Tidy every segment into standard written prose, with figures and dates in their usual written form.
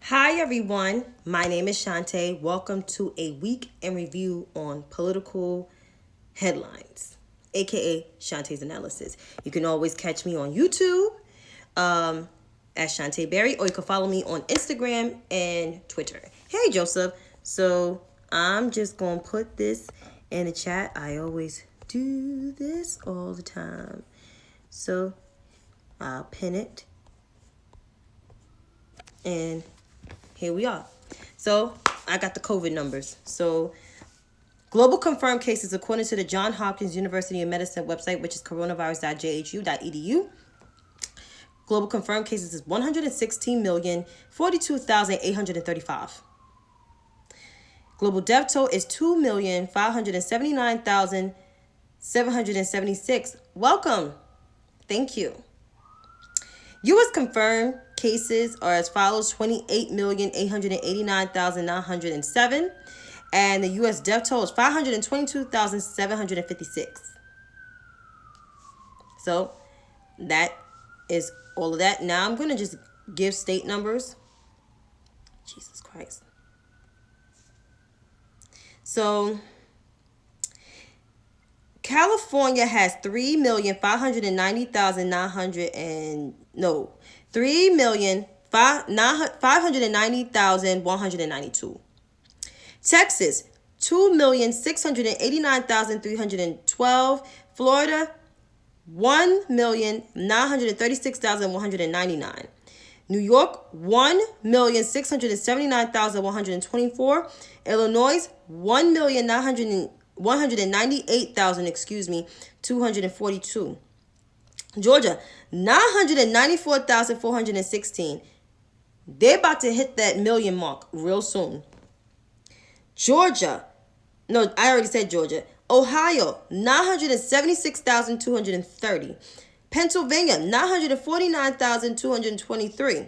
Hi everyone, my name is Chantay. Welcome to a week in review on political headlines, aka Chantay's Analysis. You can always catch me on YouTube at Chantay Berry, or you can follow me on Instagram and Twitter. Hey Joseph, so I'm just gonna put this in the chat. I always do this all the time. So I'll pin it and here we are. So I got the COVID numbers. So global confirmed cases according to the Johns Hopkins University of Medicine website, which is coronavirus.jhu.edu. Global confirmed cases is 116,042,835. Global death toll is 2,579,776. Welcome. Thank you. U.S. confirmed cases are as follows: 28,889,907. And the U.S. death toll is 522,756. So that is all of that. Now I'm going to just give state numbers. Jesus Christ. So California has 3,590,192. Texas, 2,689,312. Florida, 1,936,199. New York, 1,679,124. Illinois, 198,000, 242. Georgia, 994,416. They're about to hit that million mark real soon. Georgia, no, I already said Georgia. Ohio, 976,230. Pennsylvania, 949,223.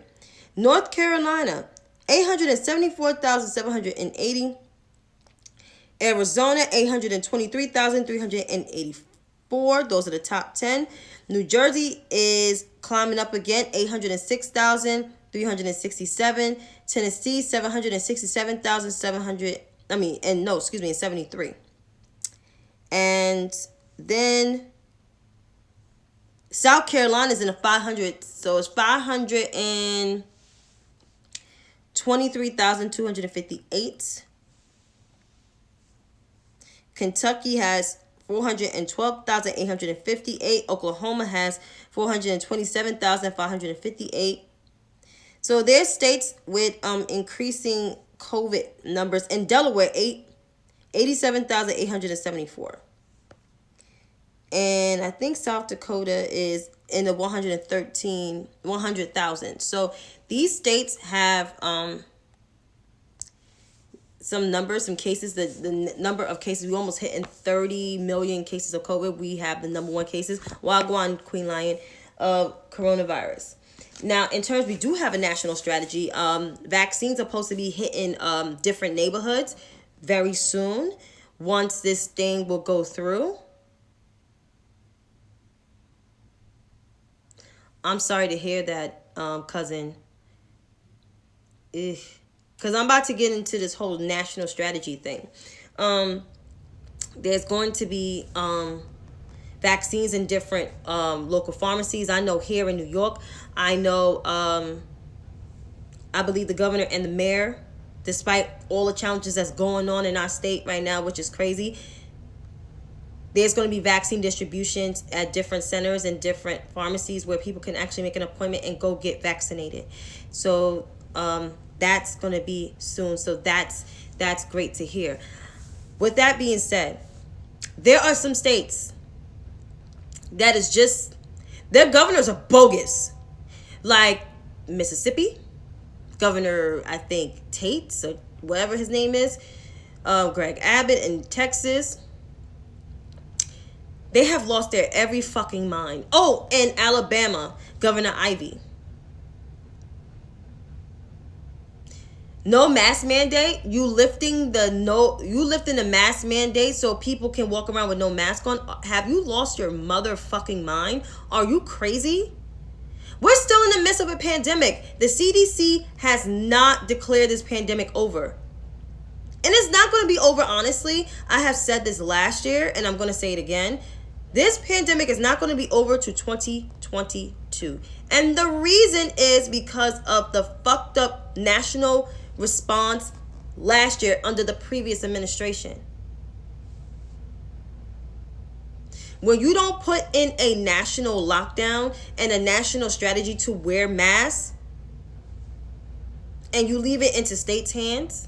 North Carolina, 874,780. Arizona, 823,384. Those are the top 10. New Jersey is climbing up again, 806,367. Tennessee, 767,700. 73. And then South Carolina is in the 500, so it's 523,258. Kentucky has 412,858. Oklahoma has 427,558. So there's states with increasing COVID numbers. In Delaware, 87,874. And I think South Dakota is in the 100,000. So these states have some numbers, some cases. The number of cases, we almost hitting 30 million cases of COVID. We have the number one cases, Wagwan, Queen Lion, of coronavirus. Now, in terms, we do have a national strategy. Vaccines are supposed to be hitting different neighborhoods very soon once this thing will go through. I'm sorry to hear that, cousin. Because I'm about to get into this whole national strategy thing. There's going to be vaccines in different local pharmacies. I know here in New York, I know, I believe the governor and the mayor, despite all the challenges that's going on in our state right now, which is crazy, there's going to be vaccine distributions at different centers and different pharmacies where people can actually make an appointment and go get vaccinated. So that's going to be soon. So that's great to hear. With that being said, there are some states that is just, their governors are bogus. Like Mississippi, Governor, I think, Tate, or whatever his name is, Greg Abbott in Texas. They have lost their every fucking mind. Oh, and Alabama, Governor Ivey. No mask mandate. You lifting the mask mandate so people can walk around with no mask on. Have you lost your motherfucking mind? Are you crazy? We're still in the midst of a pandemic. The CDC has not declared this pandemic over. And it's not going to be over, honestly. I have said this last year, and I'm going to say it again. This pandemic is not going to be over to 2022. And the reason is because of the fucked up national response last year under the previous administration. When you don't put in a national lockdown and a national strategy to wear masks, and you leave it into states' hands,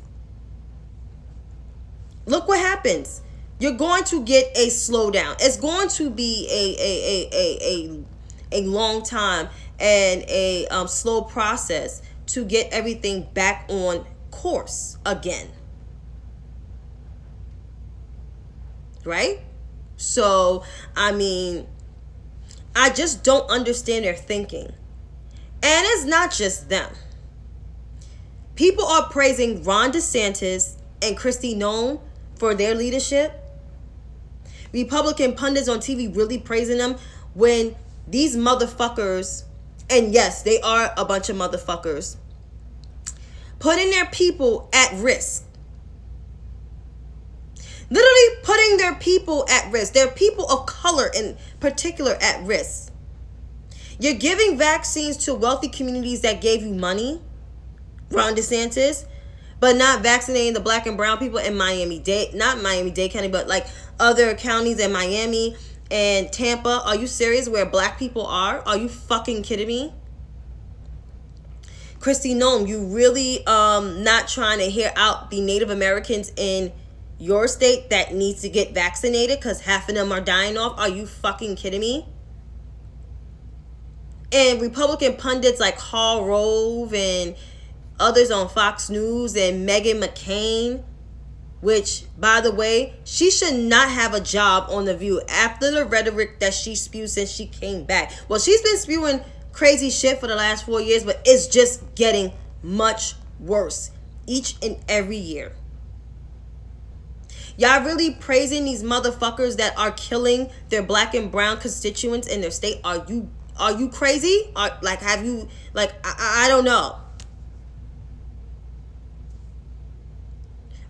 look what happens. You're going to get a slowdown. It's going to be a long time and a slow process to get everything back on course again. Right? So, I mean, I just don't understand their thinking. And it's not just them. People are praising Ron DeSantis and Kristi Noem for their leadership. Republican pundits on TV really praising them when these motherfuckers, and yes, they are a bunch of motherfuckers, putting their people at risk. Literally putting their people at risk. Their people of color in particular at risk. You're giving vaccines to wealthy communities that gave you money, Ron DeSantis, but not vaccinating the black and brown people in Miami-Dade, not Miami-Dade County, but like other counties in Miami and Tampa. Are you serious? Where black people are you fucking kidding me? Kristi Noem, you really not trying to hear out the Native Americans in your state that needs to get vaccinated because half of them are dying off? Are you fucking kidding me? And Republican pundits like Karl Rove and others on Fox News and Meghan McCain, which, by the way, she should not have a job on The View after the rhetoric that she spewed since she came back. Well, she's been spewing crazy shit for the last 4 years, but it's just getting much worse each and every year. Y'all really praising these motherfuckers that are killing their black and brown constituents in their state? Are you crazy? Have you, I don't know.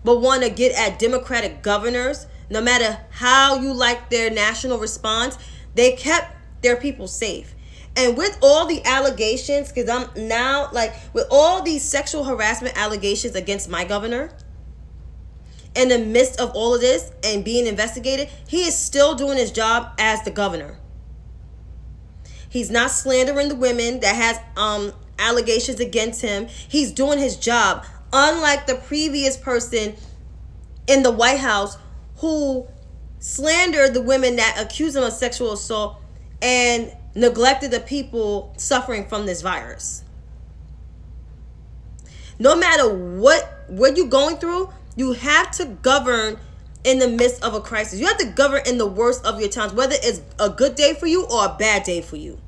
But want to get at Democratic governors, no matter how you like their national response, they kept their people safe. And with all the allegations, because I'm now, with all these sexual harassment allegations against my governor, in the midst of all of this and being investigated, he is still doing his job as the governor. He's not slandering the women that has allegations against him. He's doing his job. Unlike the previous person in the White House who slandered the women that accused him of sexual assault and neglected the people suffering from this virus. No matter what you're going through, you have to govern in the midst of a crisis. You have to govern in the worst of your times, whether it's a good day for you or a bad day for you.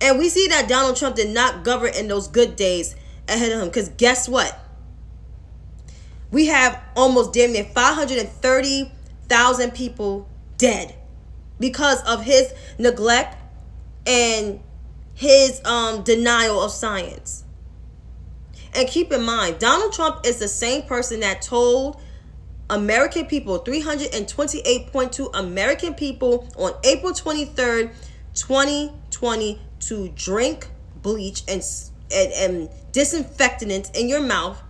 And we see that Donald Trump did not govern in those good days ahead of him, because guess what? We have almost damn near 530,000 people dead because of his neglect and his denial of science. And keep in mind, Donald Trump is the same person that told American people, 328.2 American people on April 23rd, 2020, to drink bleach and disinfectants in your mouth,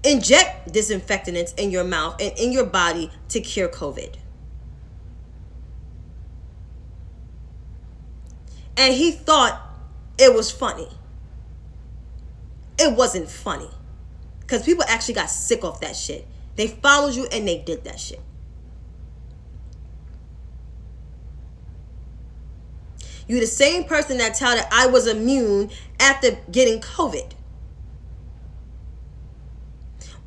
inject disinfectants in your mouth and in your body to cure COVID. And he thought it was funny. It wasn't funny. Because people actually got sick off that shit. They followed you and they did that shit. You're the same person that touted I was immune after getting COVID.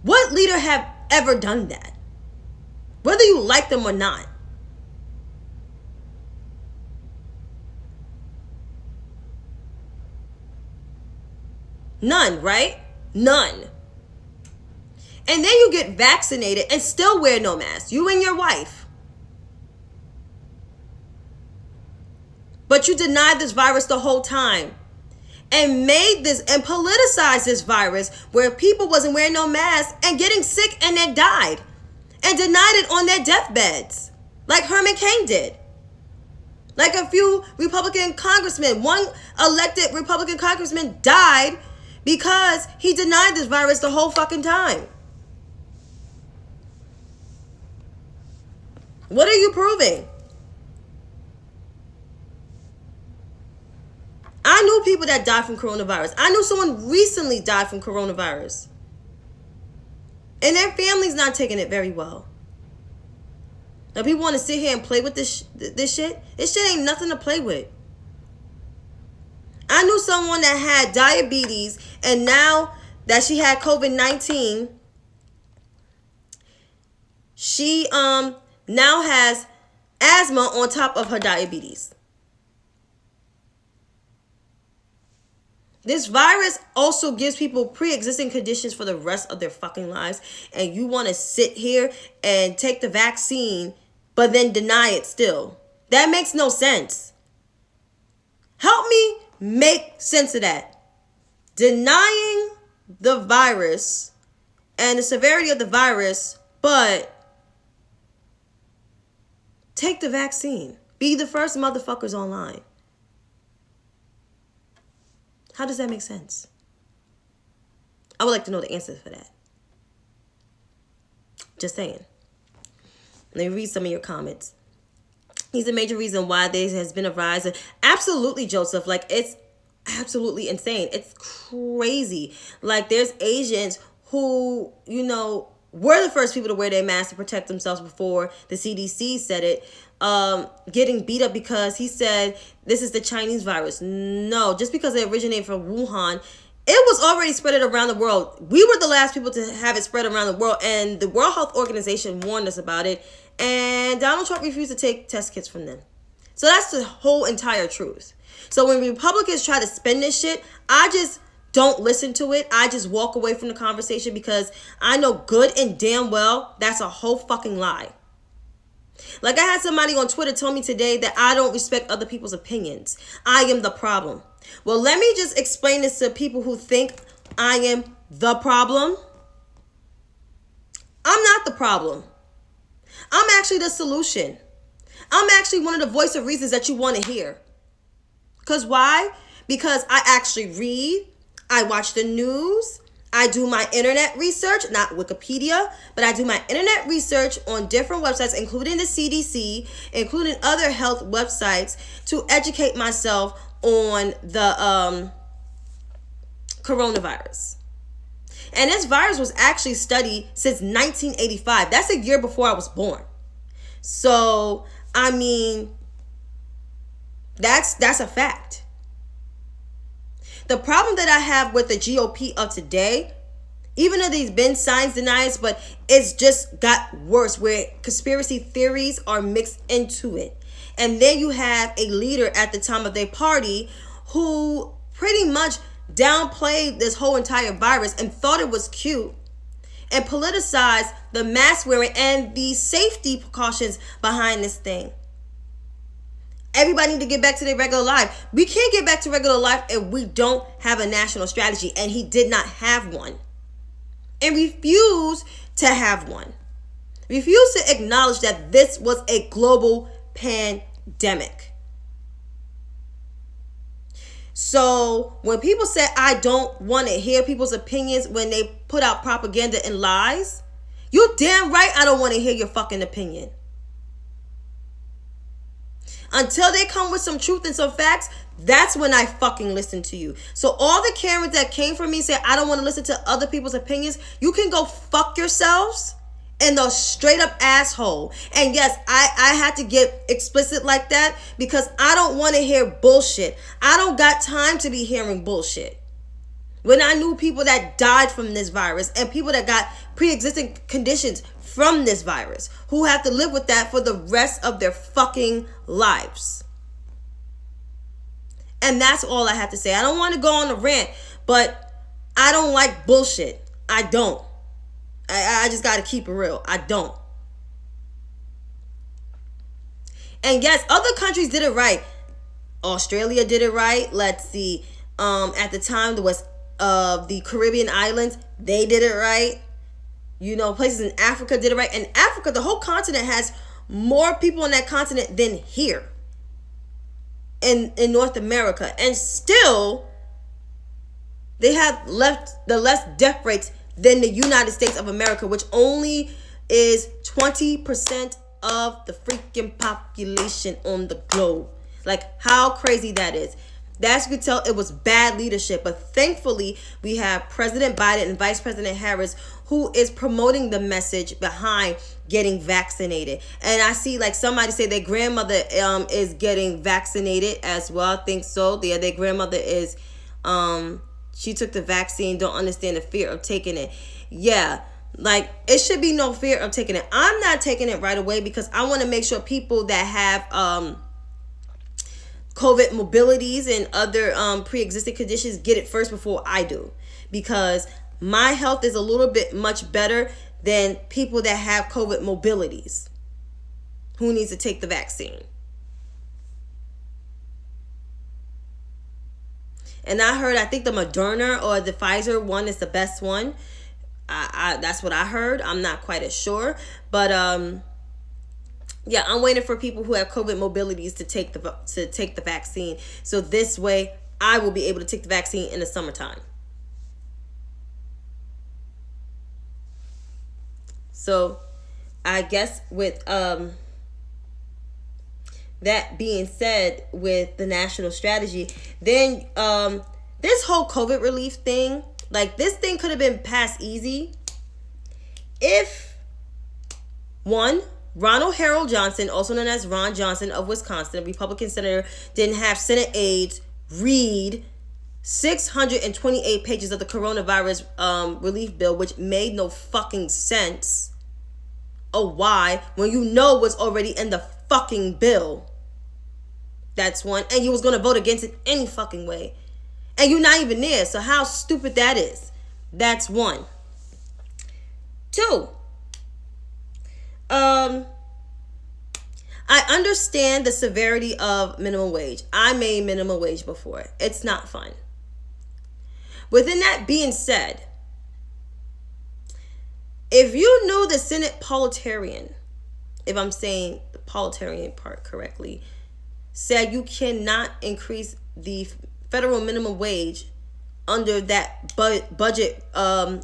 What leader have ever done that? Whether you like them or not. None, right? None. And then you get vaccinated and still wear no mask. You and your wife. But you denied this virus the whole time and made this and politicized this virus where people wasn't wearing no masks and getting sick and then died and denied it on their deathbeds like Herman Cain did. Like a few Republican congressmen, one elected Republican congressman died because he denied this virus the whole fucking time. What are you proving? I knew people that died from coronavirus. I knew someone recently died from coronavirus. And their family's not taking it very well. Now people want to sit here and play with this shit. This shit ain't nothing to play with. I knew someone that had diabetes, and now that she had COVID-19, she now has asthma on top of her diabetes. This virus also gives people pre-existing conditions for the rest of their fucking lives, and you want to sit here and take the vaccine but then deny it still. That makes no sense. Help me make sense of that. Denying the virus and the severity of the virus, but take the vaccine. Be the first motherfuckers online. How does that make sense? I would like to know the answer for that. Just saying. Let me read some of your comments. He's a major reason why there has been a rise. Absolutely, Joseph. Like, it's absolutely insane. It's crazy. Like, there's Asians who, you know, were the first people to wear their masks to protect themselves before the CDC said it, getting beat up because he said this is the Chinese virus. No, just because it originated from Wuhan, it was already spread around the world. We were the last people to have it spread around the world, and the World Health Organization warned us about it, and Donald Trump refused to take test kits from them. So that's the whole entire truth. So when Republicans try to spin this shit, I just don't listen to it. I just walk away from the conversation because I know good and damn well that's a whole fucking lie. Like I had somebody on Twitter tell me today that I don't respect other people's opinions. I am the problem. Well, let me just explain this to people who think I am the problem. I'm not the problem. I'm actually the solution. I'm actually one of the voice of reasons that you want to hear. Because why? Because I actually read, I watch the news, I do my internet research, not Wikipedia, but I do my internet research on different websites, including the CDC, including other health websites, to educate myself on the coronavirus. And this virus was actually studied since 1985. That's a year before I was born. So, I mean, that's a fact. The problem that I have with the GOP of today, even though there's been science deniers, but it's just got worse where conspiracy theories are mixed into it. And then you have a leader at the time of their party who pretty much downplayed this whole entire virus and thought it was cute and politicized the mask wearing and the safety precautions behind this thing. Everybody need to get back to their regular life. We can't get back to regular life if we don't have a national strategy, and he did not have one and refused to have one. Refused to acknowledge that this was a global pandemic. So when people say I don't want to hear people's opinions when they put out propaganda and lies, you damn right I don't want to hear your fucking opinion. Until they come with some truth and some facts, that's when I fucking listen to you. So all the Karens that came from me say I don't want to listen to other people's opinions, you can go fuck yourselves in the straight up asshole. And yes, I had to get explicit like that because I don't want to hear bullshit. I don't got time to be hearing bullshit. When I knew people that died from this virus and people that got pre-existing conditions from this virus who have to live with that for the rest of their fucking lives. And that's all I have to say. I don't want to go on a rant, but I don't like bullshit. I don't. I just got to keep it real. I don't. And yes, other countries did it right. Australia did it right. Let's see. At the time, there was the Caribbean islands. They did it right. Places in Africa did it right. And Africa, the whole continent, has more people on that continent than here in North America. And still, they have less death rates than the United States of America, which only is 20% of the freaking population on the globe. Like, how crazy that is. That's, you could tell it was bad leadership. But thankfully, we have President Biden and Vice President Harris, who is promoting the message behind getting vaccinated. And I see, like, somebody say their grandmother is getting vaccinated as well. I think so. Yeah, their grandmother is, she took the vaccine, don't understand the fear of taking it. Yeah, like, it should be no fear of taking it. I'm not taking it right away because I want to make sure people that have COVID mobilities and other pre-existing conditions get it first before I do, because my health is a little bit much better than people that have COVID mobilities who needs to take the vaccine. And I think the Moderna or the Pfizer one is the best one. I that's what I heard. I'm not quite as sure, but yeah, I'm waiting for people who have COVID mobilities to take the vaccine. So this way, I will be able to take the vaccine in the summertime. So, I guess with that being said, with the national strategy, then this whole COVID relief thing, like, this thing could have been passed easy if, one, Ronald Harold Johnson, also known as Ron Johnson of Wisconsin, a Republican senator, didn't have Senate aides read 628 pages of the coronavirus relief bill, which made no fucking sense. Oh, why? When you know what's already in the fucking bill. That's one. And you was going to vote against it any fucking way. And you're not even there. So how stupid that is. That's one. Two. I understand the severity of minimum wage. I made minimum wage before. It's not fun. Within that being said, if you knew the Senate parliamentarian, if I'm saying the parliamentarian part correctly, said you cannot increase the federal minimum wage under that budget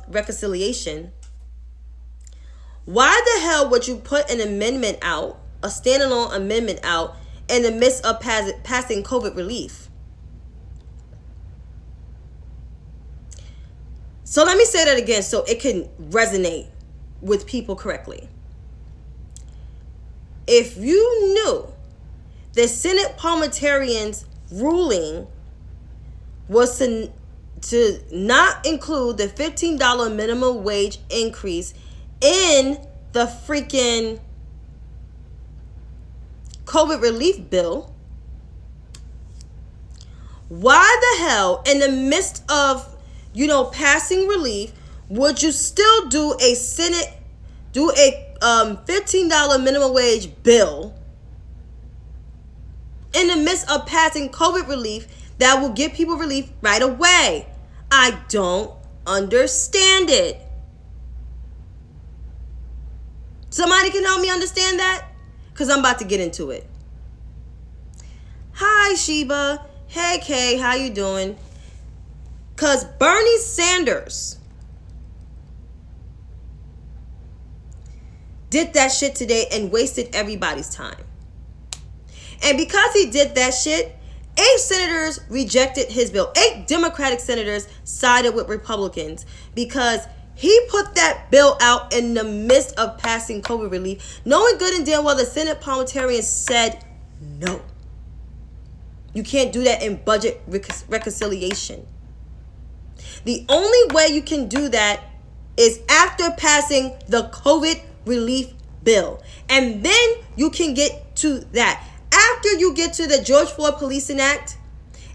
reconciliation, why the hell would you put an amendment out, a standalone amendment out, in the midst of passing COVID relief? So let me say that again so it can resonate with people correctly. If you knew the Senate parliamentarians' ruling was to not include the $15 minimum wage increase in the freaking COVID relief bill, why the hell, in the midst of, passing relief, would you still do a $15 minimum wage bill in the midst of passing COVID relief that will give people relief right away? I don't understand it. Somebody can help me understand that? Because I'm about to get into it. Hi, Sheba. Hey, Kay. How you doing? Because Bernie Sanders did that shit today and wasted everybody's time. And because he did that shit, 8 senators rejected his bill. 8 Democratic senators sided with Republicans because he put that bill out in the midst of passing COVID relief, knowing good and damn well the Senate parliamentarians said no. You can't do that in budget reconciliation. The only way you can do that is after passing the COVID relief bill. And then you can get to that. After you get to the George Floyd Policing Act,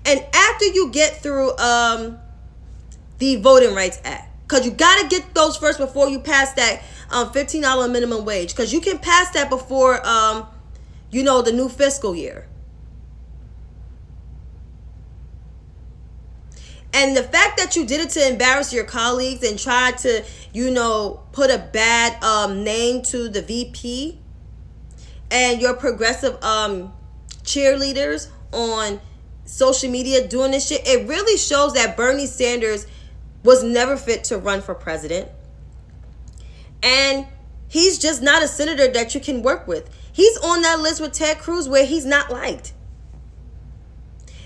and after you get through the Voting Rights Act. Because you got to get those first before you pass that $15 minimum wage. Because you can pass that before, the new fiscal year. And the fact that you did it to embarrass your colleagues and try to, put a bad name to the VP and your progressive cheerleaders on social media doing this shit, it really shows that Bernie Sanders was never fit to run for president. And he's just not a senator that you can work with. He's on that list with Ted Cruz where he's not liked.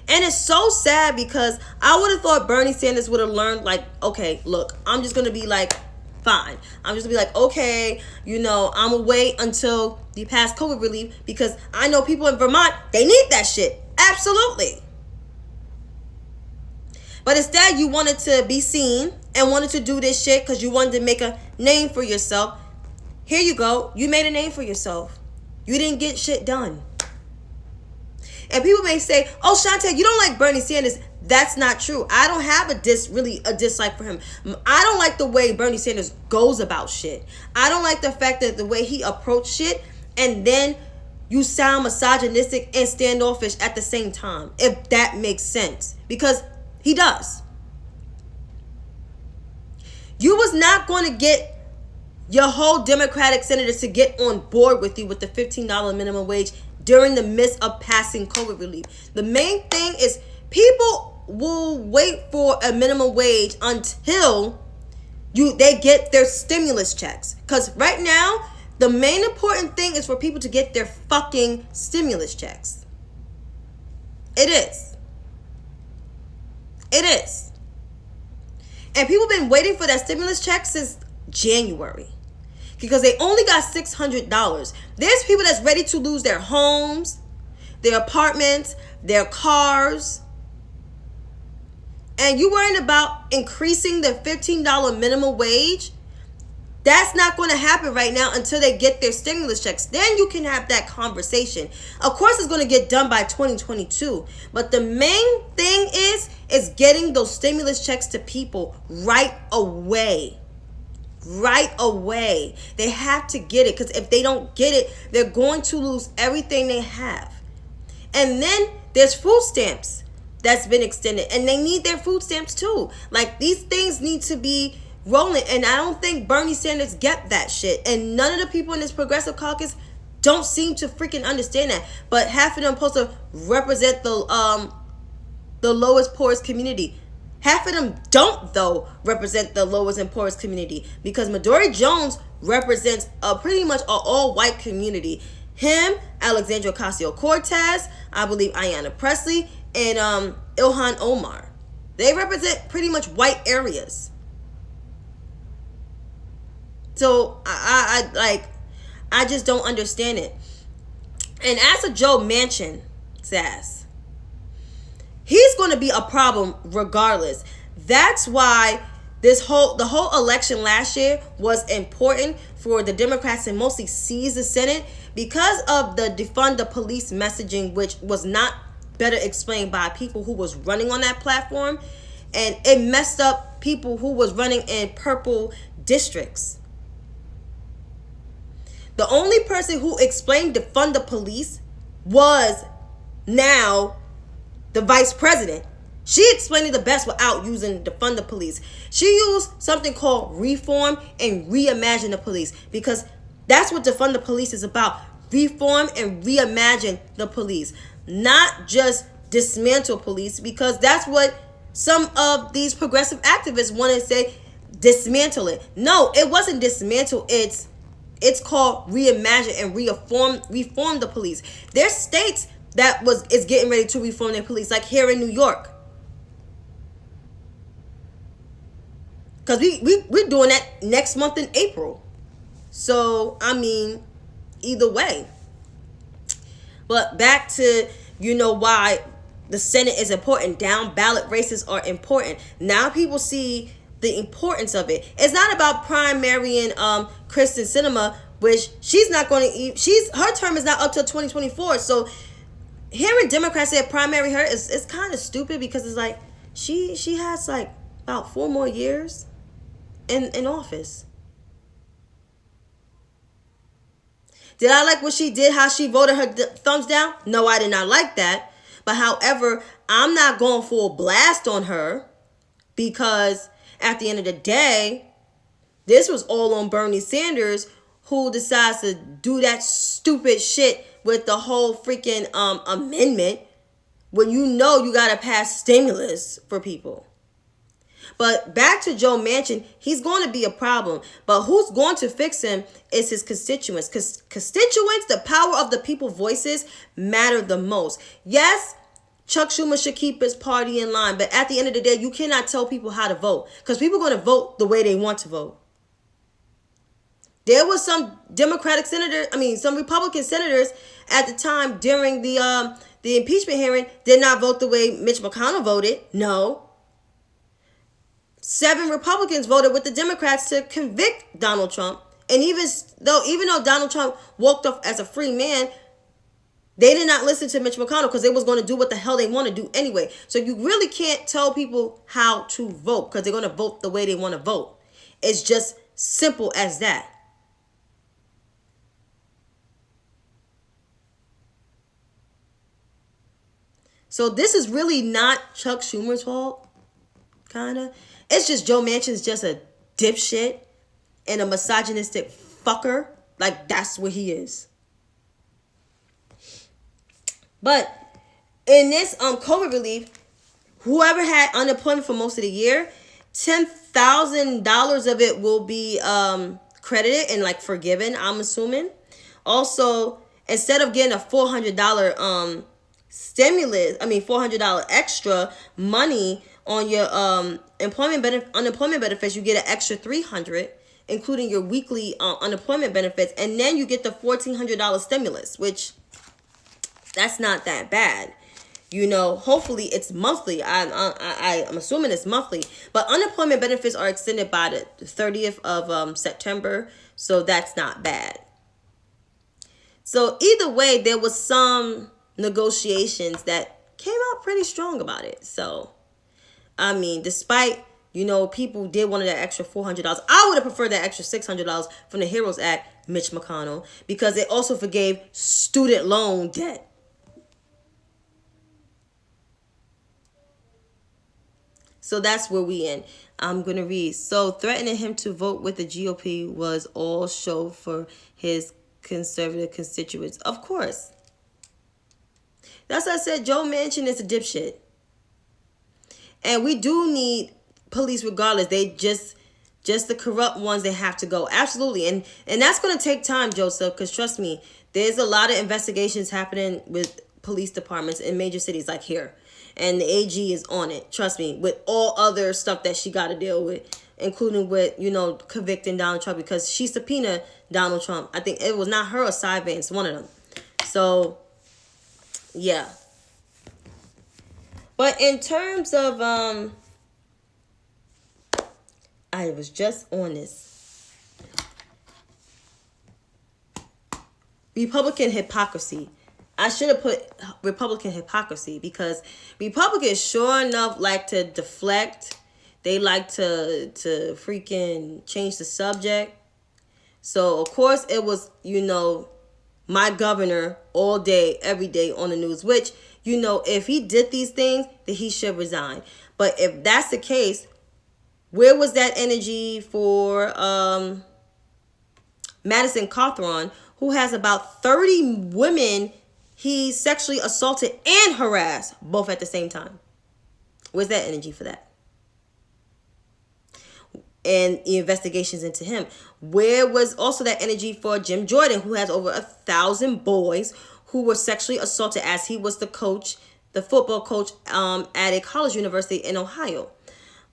And it's so sad because I would have thought Bernie Sanders would have learned, like, okay, look, I'm just going to be like, fine. I'm just going to be like, okay, I'm going to wait until you pass COVID relief because I know people in Vermont, they need that shit. Absolutely. But instead, you wanted to be seen and wanted to do this shit because you wanted to make a name for yourself. Here you go. You made a name for yourself. You didn't get shit done. And people may say, oh, Chantay, you don't like Bernie Sanders. That's not true. I don't have a dislike for him. I don't like the way Bernie Sanders goes about shit. I don't like the fact that the way he approached shit, and then you sound misogynistic and standoffish at the same time, if that makes sense. Because he does. You was not going to get your whole Democratic senators to get on board with you with the $15 minimum wage during the midst of passing COVID relief. The main thing is people will wait for a minimum wage until they get their stimulus checks. Because right now, the main important thing is for people to get their fucking stimulus checks. It is. It is. And people have been waiting for that stimulus check since January. Because they only got $600. There's people that's ready to lose their homes, their apartments, their cars. And you worrying about increasing the $15 minimum wage? That's not going to happen right now until they get their stimulus checks. Then you can have that conversation. Of course, it's going to get done by 2022. But the main thing is getting those stimulus checks to people right away. Right away. They have to get it, because if they don't get it, they're going to lose everything they have. And then there's food stamps that's been extended, and they need their food stamps too. Like, these things need to be rolling, and I don't think Bernie Sanders get that shit. And none of the people in this progressive caucus don't seem to freaking understand that. But half of them supposed to represent the lowest, poorest community. Half of them don't, though, represent the lowest and poorest community, because Midori Jones represents pretty much an all-white community. Him, Alexandria Ocasio-Cortez, I believe Ayanna Pressley, and Ilhan Omar. They represent pretty much white areas. So I just don't understand it. And as a Joe Manchin says, he's going to be a problem regardless. That's why the whole election last year was important for the Democrats to mostly seize the Senate, because of the defund the police messaging, which was not better explained by people who was running on that platform, and it messed up people who was running in purple districts. The only person who explained defund the police was now the vice president. She explained it the best without using defund the police. She used something called reform and reimagine the police, because that's what defund the police is about. Reform and reimagine the police, not just dismantle police, because that's what some of these progressive activists want to say, dismantle it. No, it wasn't dismantle. It's called reimagine and reform the police. There's states that is getting ready to reform their police, like here in New York. Because we're doing that next month in April. So, I mean, either way. But back to, why the Senate is important. Down ballot races are important. Now people see the importance of it. It's not about primarying Kristen Sinema, which she's not going to, her term is not up till 2024. So hearing Democrats say primary her is kind of stupid, because it's like she has like about 4 more years in office. Did I like what she did, how she voted her thumbs down? No, I did not like that. But however, I'm not going full blast on her. Because at the end of the day, this was all on Bernie Sanders, who decides to do that stupid shit with the whole freaking amendment when you know you gotta pass stimulus for people. But back to Joe Manchin, he's going to be a problem. But who's going to fix him is his constituents. Because constituents, the power of the people's voices, matter the most. Yes, Chuck Schumer should keep his party in line. But at the end of the day, you cannot tell people how to vote. Because people are going to vote the way they want to vote. There was some some Republican senators at the time during the impeachment hearing did not vote the way Mitch McConnell voted. No. 7 Republicans voted with the Democrats to convict Donald Trump. And even though Donald Trump walked off as a free man, they did not listen to Mitch McConnell because they was going to do what the hell they want to do anyway. So you really can't tell people how to vote because they're going to vote the way they want to vote. It's just simple as that. So this is really not Chuck Schumer's fault, kind of. It's just Joe Manchin's just a dipshit and a misogynistic fucker. Like, that's what he is. But in this COVID relief, whoever had unemployment for most of the year, $10,000 of it will be credited and like forgiven, I'm assuming. Also, instead of getting a $400 $400 extra money on your unemployment benefits, you get an extra $300, including your weekly unemployment benefits, and then you get the $1,400 stimulus, which that's not that bad. Hopefully it's monthly. I'm assuming it's monthly, but unemployment benefits are extended by the 30th of September, so that's not bad. So either way, there was some negotiations that came out pretty strong about it. So despite, people did want that extra $400. I would have preferred that extra $600 from the HEROES Act, Mitch McConnell, because it also forgave student loan debt. So that's where we end. I'm going to read. So threatening him to vote with the GOP was all show for his conservative constituents. Of course. That's what I said. Joe Manchin is a dipshit. And we do need police regardless. They just the corrupt ones, they have to go. Absolutely. And that's going to take time, Joseph, because trust me, there's a lot of investigations happening with police departments in major cities like here. And the AG is on it, trust me, with all other stuff that she got to deal with, including with, convicting Donald Trump, because she subpoenaed Donald Trump. I think it was not her or Cy Vance, one of them. So, yeah. But in terms of, I was just on this. Republican hypocrisy. I should have put Republican hypocrisy because Republicans sure enough like to deflect. They like to freaking change the subject. So, of course, it was, my governor all day, every day on the news, which, if he did these things, then he should resign. But if that's the case, where was that energy for Madison Cawthron, who has about 30 women he sexually assaulted and harassed both at the same time? Where's that energy for that? And the investigations into him. Where was also that energy for Jim Jordan, who has over 1,000 boys who were sexually assaulted as he was the coach, the football coach at a college university in Ohio?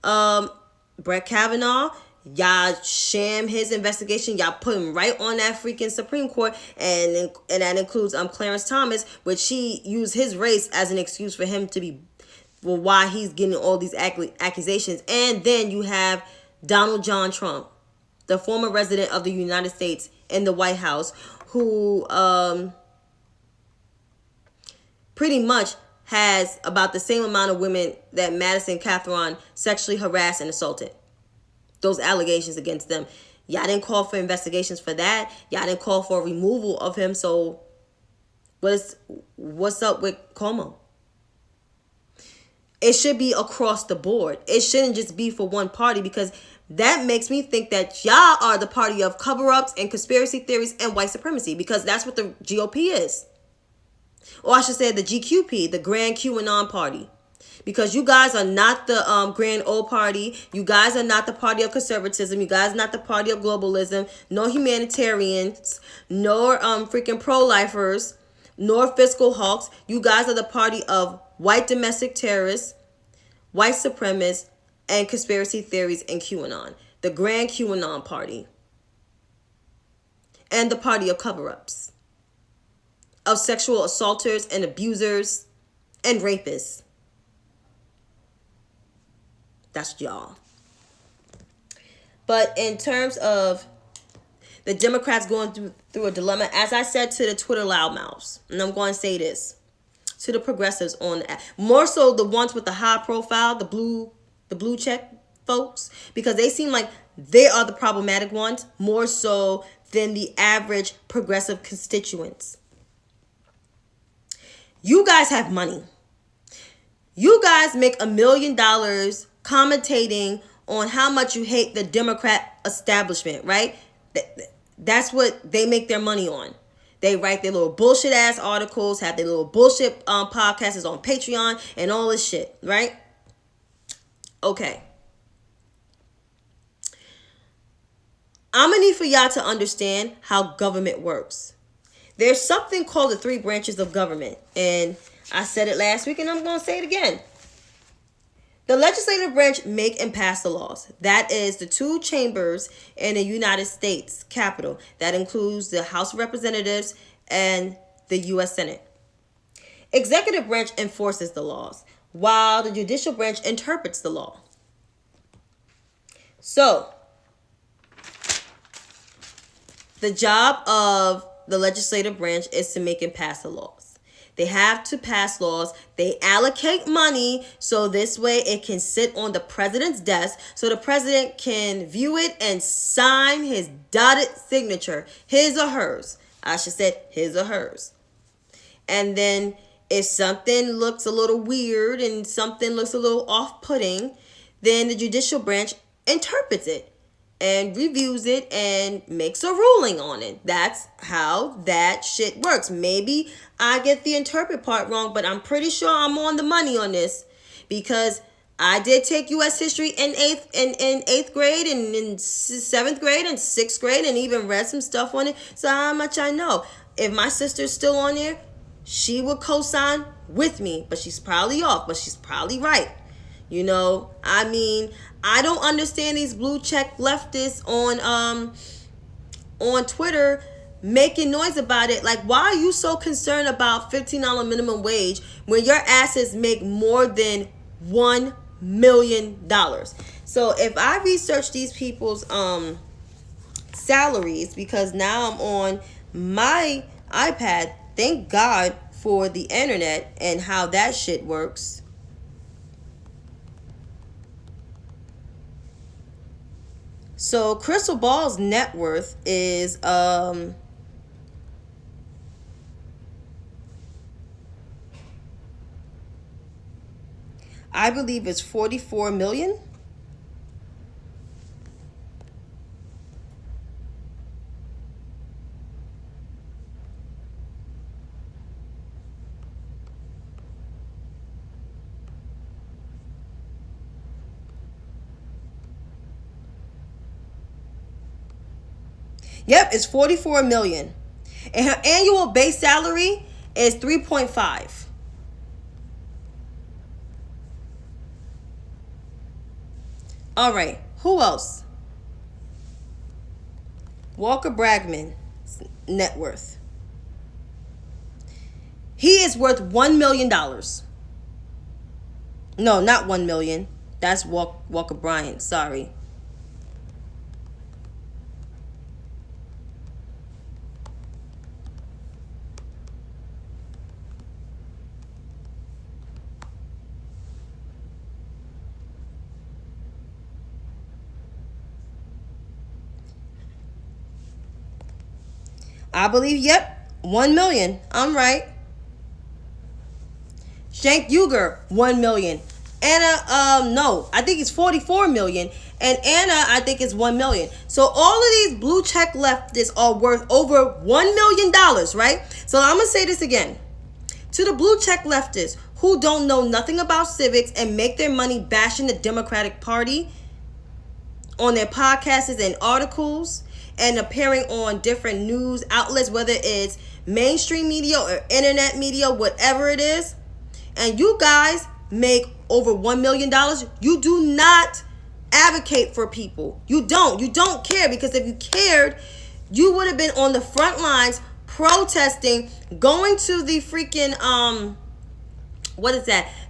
Brett Kavanaugh, y'all sham his investigation. Y'all put him right on that freaking Supreme Court. And that includes Clarence Thomas, which he used his race as an excuse for him to be, why he's getting all these accusations. And then you have Donald John Trump, the former resident of the United States in the White House, who pretty much has about the same amount of women that Madison Cawthron sexually harassed and assaulted. Those allegations against them. Y'all didn't call for investigations for that. Y'all didn't call for a removal of him. So what's up with Cuomo? It should be across the board. It shouldn't just be for one party, because that makes me think that y'all are the party of cover-ups and conspiracy theories and white supremacy, because that's what the GOP is. Or I should say the GQP, the Grand QAnon Party. Because you guys are not the Grand Old Party. You guys are not the party of conservatism. You guys are not the party of globalism. No humanitarians. Nor freaking pro-lifers. Nor fiscal hawks. You guys are the party of white domestic terrorists, white supremacists, and conspiracy theories and QAnon. The Grand QAnon Party. And the party of cover-ups. Of sexual assaulters and abusers and rapists. That's y'all. But in terms of the Democrats going through a dilemma, as I said to the Twitter loudmouths, and I'm going to say this to the progressives on the app, more so the ones with the high profile, the blue check folks, because they seem like they are the problematic ones more so than the average progressive constituents. You guys have money. You guys make $1 million commentating on how much you hate the Democrat establishment, right? That's what they make their money on. They write their little bullshit ass articles, have their little bullshit podcasts on Patreon and all this shit, right? Okay. I'm gonna need for y'all to understand how government works. There's something called the 3 branches of government, and I said it last week and I'm gonna say it again. The legislative branch make and pass the laws. That is the 2 chambers in the United States Capitol. That includes the House of Representatives and the U.S. Senate. Executive branch enforces the laws, while the judicial branch interprets the law. So, the job of the legislative branch is to make and pass the laws. They have to pass laws. They allocate money so this way it can sit on the president's desk so the president can view it and sign his dotted signature, his or hers. I should say his or hers. And then if something looks a little weird and something looks a little off-putting, then the judicial branch interprets it and reviews it and makes a ruling on it. That's how that shit works. Maybe I get the interpret part wrong, but I'm pretty sure I'm on the money on this, because I did take U.S. history in eighth grade and in 7th grade and 6th grade, and even read some stuff on it. So how much I know. If my sister's still on there, she would co-sign with me, but she's probably off, but she's probably right. You know, I mean, I don't understand these blue check leftists on Twitter making noise about it. Like, why are you so concerned about $15 minimum wage when your asses make more than $1 million? So if I research these people's salaries, because now I'm on my iPad, thank God for the internet and how that shit works. So Crystal Ball's net worth is I believe it's 44 million. Yep, it's 44 million. And her annual base salary is 3.5. All right, who else? Walker Bragman net worth. He is worth $1 million. No, not 1 million. That's Walker Bryant, sorry. I believe, yep, 1 million. I'm right. Shank Uger, 1 million. Anna, no, I think it's 44 million. And Anna, I think it's 1 million. So all of these blue check leftists are worth over $1 million, right? So I'm going to say this again. To the blue check leftists who don't know nothing about civics and make their money bashing the Democratic Party on their podcasts and articles and appearing on different news outlets, whether it's mainstream media or internet media, whatever it is, and you guys make over $1 million, you do not advocate for people. You don't care, because if you cared, you would have been on the front lines protesting, going to the freaking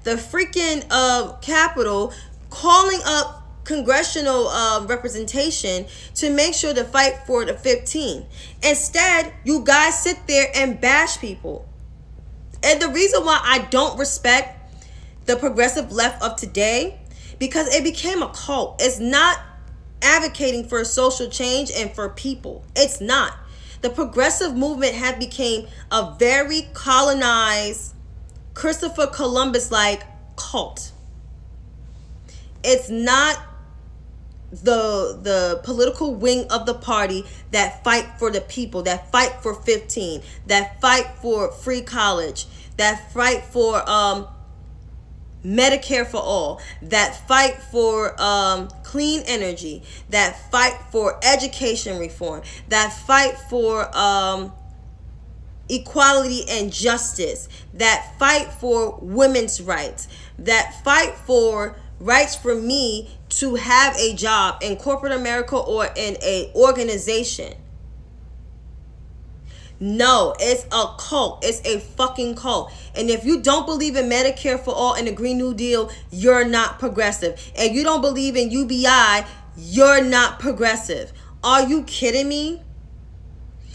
the freaking Capitol, calling up congressional representation to make sure to fight for the 15. Instead, you guys sit there and bash people. And the reason why I don't respect the progressive left of today, because it became a cult. It's not advocating for social change and for people. It's not. The progressive movement have become a very colonized, Christopher Columbus-like cult. It's not the political wing of the party that fight for the people, that fight for 15, that fight for free college, that fight for Medicare for all, that fight for clean energy, that fight for education reform, that fight for equality and justice, that fight for women's rights, that fight for rights for me to have a job in corporate America or in a organization. No, it's a cult. It's a fucking cult. And if you don't believe in Medicare for all and the Green New Deal, you're not progressive. And you don't believe in UBI, you're not progressive. Are you kidding me?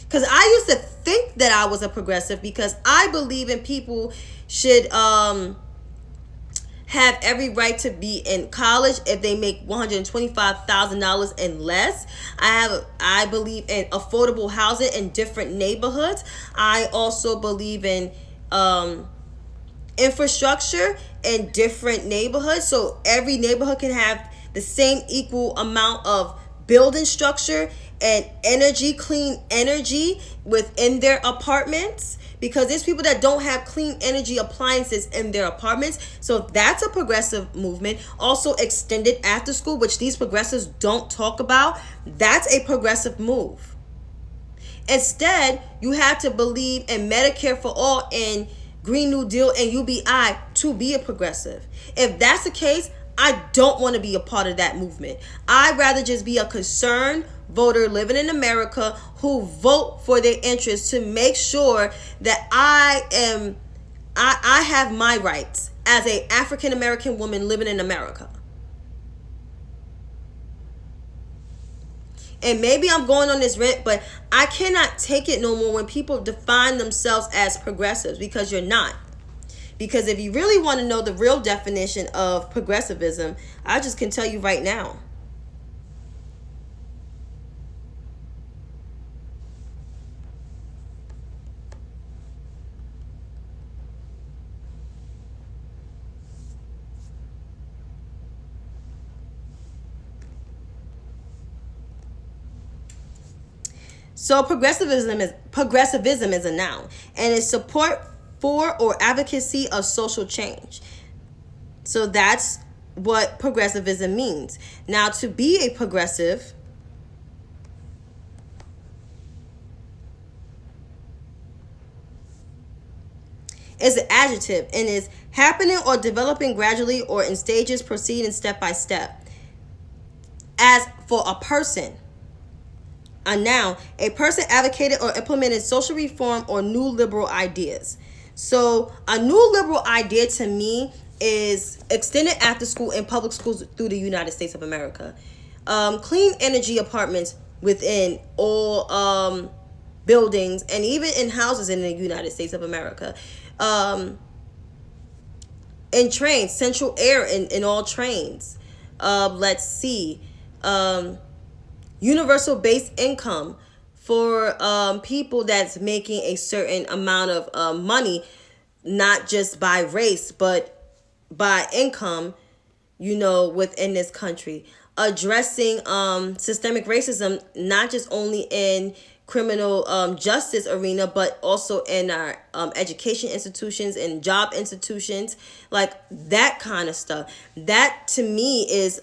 Because I used to think that I was a progressive, because I believe in people should have every right to be in college if they make $125,000 and less. I believe in affordable housing in different neighborhoods. I also believe in infrastructure in different neighborhoods, so every neighborhood can have the same equal amount of building structure and energy, clean energy within their apartments, because there's people that don't have clean energy appliances in their apartments. So that's a progressive movement. Also, extended after school, which these progressives don't talk about. That's a progressive move. Instead, you have to believe in Medicare for all and Green New Deal and UBI to be a progressive. If that's the case, I don't want to be a part of that movement. I'd rather just be a concerned voter living in America who vote for their interests to make sure that I have my rights as an African American woman living in America. And maybe I'm going on this rant, but I cannot take it no more when people define themselves as progressives, because you're not. Because if you really want to know the real definition of progressivism, I just can tell you right now. So progressivism is a noun, and it's support for or advocacy of social change. So that's what progressivism means. Now, to be a progressive is an adjective and is happening or developing gradually or in stages, proceeding step by step. As for a person, a noun, a person advocated or implemented social reform or new liberal ideas. So a new liberal idea to me is extended after school in public schools through the United States of America. Clean energy apartments within all buildings and even in houses in the United States of America. In trains, central air in all trains. Let's see. Universal base income for people that's making a certain amount of money, not just by race, but by income, within this country. Addressing systemic racism, not just only in criminal justice arena, but also in our education institutions and job institutions, like that kind of stuff. That to me is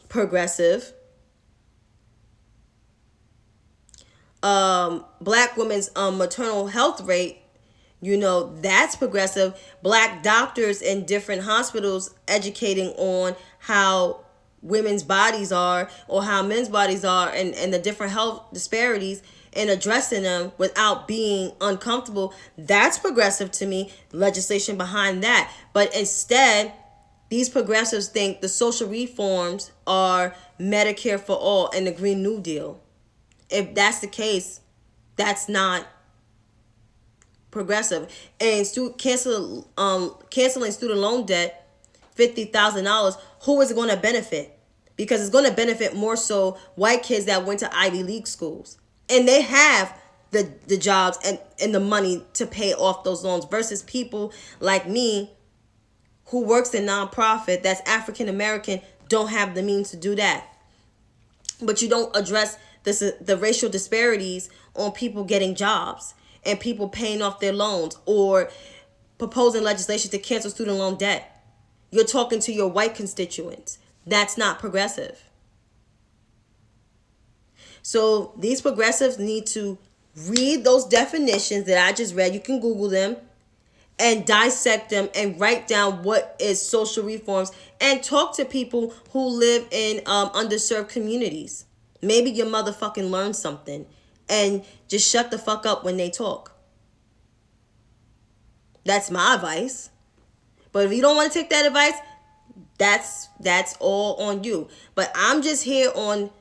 progressive. Black women's maternal health rate, that's progressive. Black doctors in different hospitals educating on how women's bodies are or how men's bodies are, and the different health disparities, and addressing them without being uncomfortable. That's progressive to me. Legislation behind that. But instead, these progressives think the social reforms are Medicare for all and the Green New Deal. If that's the case, that's not progressive. And canceling student loan debt, $50,000, who is it going to benefit? Because it's going to benefit more so white kids that went to Ivy League schools. And they have the jobs and the money to pay off those loans, versus people like me who works in nonprofit that's African American, don't have the means to do that. But you don't address the racial disparities on people getting jobs and people paying off their loans, or proposing legislation to cancel student loan debt. You're talking to your white constituents. That's not progressive. So these progressives need to read those definitions that I just read. You can Google them and dissect them and write down what is social reforms, and talk to people who live in underserved communities. Maybe your motherfucking learned something, and just shut the fuck up when they talk. That's my advice. But if you don't want to take that advice, that's all on you. But I'm just here on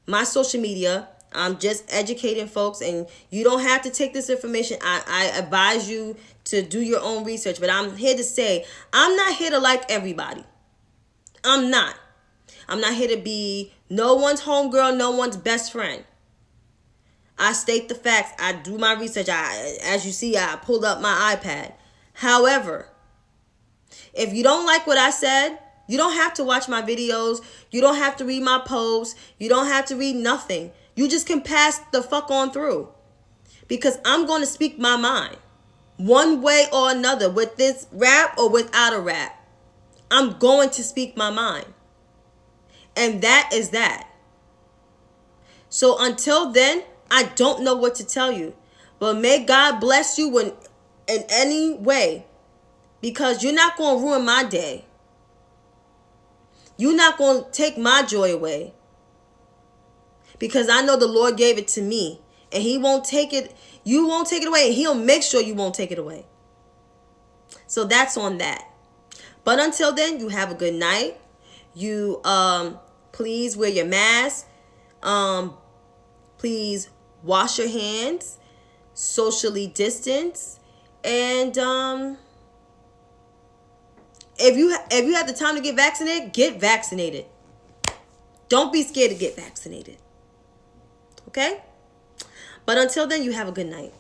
my social media. I'm just educating folks, and you don't have to take this information. I advise you to do your own research. But I'm here to say, I'm not here to like everybody. I'm not here to be no one's homegirl, no one's best friend. I state the facts. I do my research. As you see, I pulled up my iPad. However, if you don't like what I said, you don't have to watch my videos. You don't have to read my posts. You don't have to read nothing. You just can pass the fuck on through. Because I'm going to speak my mind. One way or another. With this rap or without a rap. I'm going to speak my mind. And that is that. So until then, I don't know what to tell you. But may God bless you in any way. Because you're not going to ruin my day. You're not going to take my joy away. Because I know the Lord gave it to me. And He won't take it. You won't take it away. And He'll make sure you won't take it away. So that's on that. But until then, you have a good night. You please wear your mask. Please wash your hands. Socially distance. And if you have the time to get vaccinated, get vaccinated. Don't be scared to get vaccinated. Okay? But until then, you have a good night.